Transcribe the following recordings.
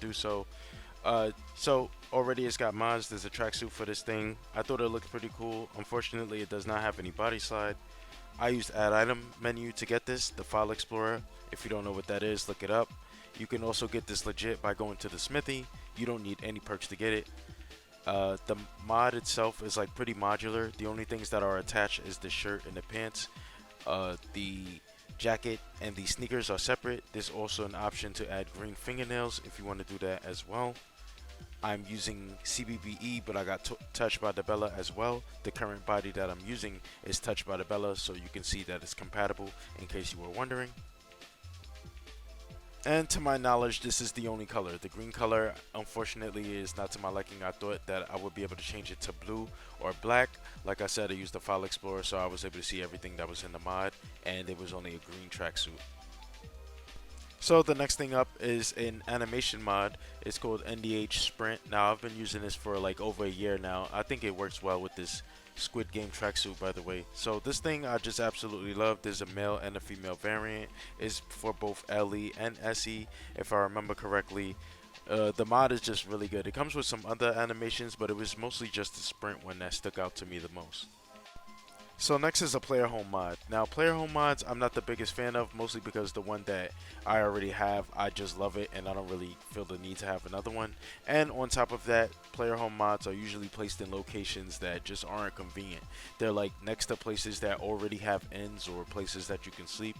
do so. So already it's got mods. There's a tracksuit for this thing. I thought it looked pretty cool. Unfortunately, it does not have any body slide. I used add item menu to get this, the file explorer. If you don't know what that is, look it up. You can also get this legit by going to the smithy. You don't need any perks to get it. The mod itself is like pretty modular. The only things that are attached is the shirt and the pants. The jacket and the sneakers are separate. There's also an option to add green fingernails if you want to do that as well. I'm using CBBE, but I got touched by the Bella as well. The current body that I'm using is touched by the Bella, so you can see that it's compatible in case you were wondering. And to my knowledge, this is the only color. The green color, unfortunately, is not to my liking. I thought that I would be able to change it to blue or black. Like I said, I used the file explorer, so I was able to see everything that was in the mod, and it was only a green tracksuit. So the next thing up is an animation mod. It's called NDH Sprint. Now I've been using this for like over a year now. I think it works well with this Squid Game tracksuit, by the way. So this thing I just absolutely love. There's a male and a female variant. It's for both LE and SE, if I remember correctly. The mod is just really good. It comes with some other animations, but it was mostly just the sprint one that stuck out to me the most. So next is a player home mod. Now player home mods I'm not the biggest fan of, mostly because the one that I already have, I just love it and I don't really feel the need to have another one. And on top of that, player home mods are usually placed in locations that just aren't convenient. They're like next to places that already have inns or places that you can sleep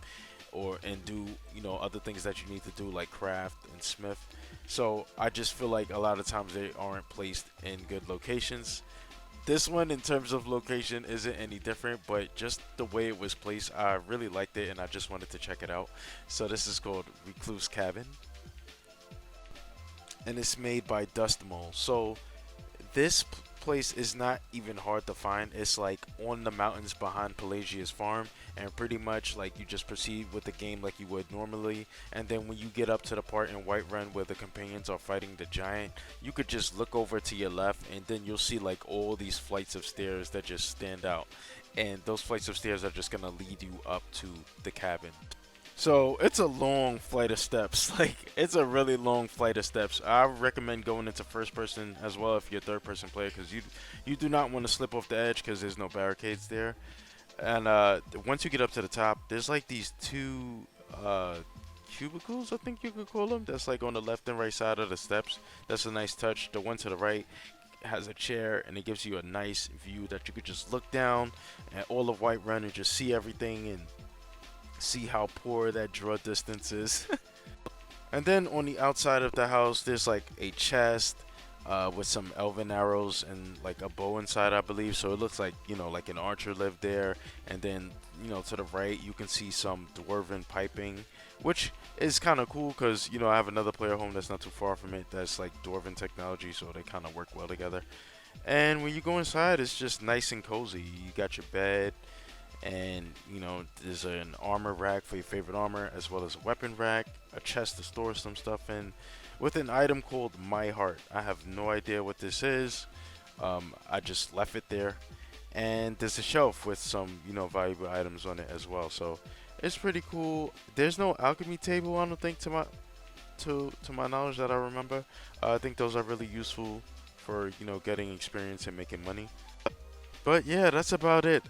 or and do, you know, other things that you need to do like craft and smith. So I just feel like a lot of times they aren't placed in good locations. This one in terms of location isn't any different, but just the way it was placed, I really liked it and I just wanted to check it out. So this is called Recluse Cabin, and it's made by Dust Mole. So this place is not even hard to find. It's like on the mountains behind Pelagia's farm, and pretty much like you just proceed with the game like you would normally. And then when you get up to the part in Whiterun where the companions are fighting the giant, you could just look over to your left and then you'll see like all these flights of stairs that just stand out, and those flights of stairs are just gonna lead you up to the cabin. So it's a long flight of steps. Like it's a really long flight of steps. I recommend going into first person as well if you're a third person player, because you do not want to slip off the edge because there's no barricades there. And once you get up to the top, there's like these two cubicles, I think you could call them. That's like on the left and right side of the steps. That's a nice touch. The one to the right has a chair and it gives you a nice view that you could just look down at all of Whiterun and just see everything and see how poor that draw distance is. And then on the outside of the house, there's like a chest with some elven arrows and like a bow inside, I believe. So it looks like, you know, like an archer lived there. And then, you know, to the right, you can see some dwarven piping, which is kind of cool because, you know, I have another player home that's not too far from it that's like dwarven technology, so they kind of work well together. And when you go inside, it's just nice and cozy. You got your bed, and you know there's an armor rack for your favorite armor, as well as a weapon rack, a chest to store some stuff in, with an item called My Heart. I have no idea what this is. I just left it there, and there's a shelf with some, you know, valuable items on it as well. So it's pretty cool. There's no alchemy table, I don't think, to my knowledge that I remember. I think those are really useful for, you know, getting experience and making money. But yeah, that's about it.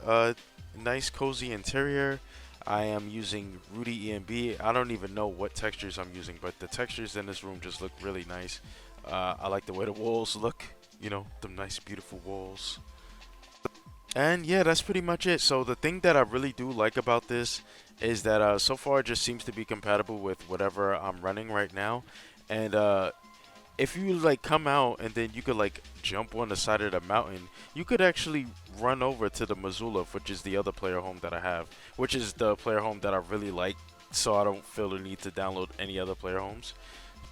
Nice cozy interior. I am using Rudy EMB. I don't even know what textures I'm using, but the textures in this room just look really nice. I like the way the walls look, you know, the nice beautiful walls. And yeah, that's pretty much it. So the thing that I really do like about this is that so far it just seems to be compatible with whatever I'm running right now. And if you like come out and then you could like jump on the side of the mountain, you could actually run over to the Missoula, which is the other player home that I have, which is the player home that I really like, so I don't feel the need to download any other player homes.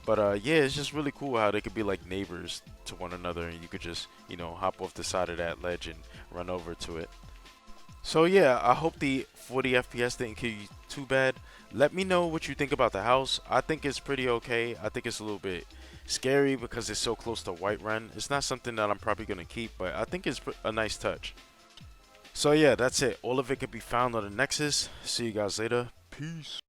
But yeah, it's just really cool how they could be like neighbors to one another, and you could just, you know, hop off the side of that ledge and run over to it. So yeah, I hope the 40 FPS didn't kill you too bad. Let me know what you think about the house. I think it's pretty okay. I think it's a little bit scary because it's so close to Whiterun. It's not something that I'm probably going to keep, but I think it's a nice touch. So yeah, that's it. All of it can be found on the Nexus. See you guys later. Peace.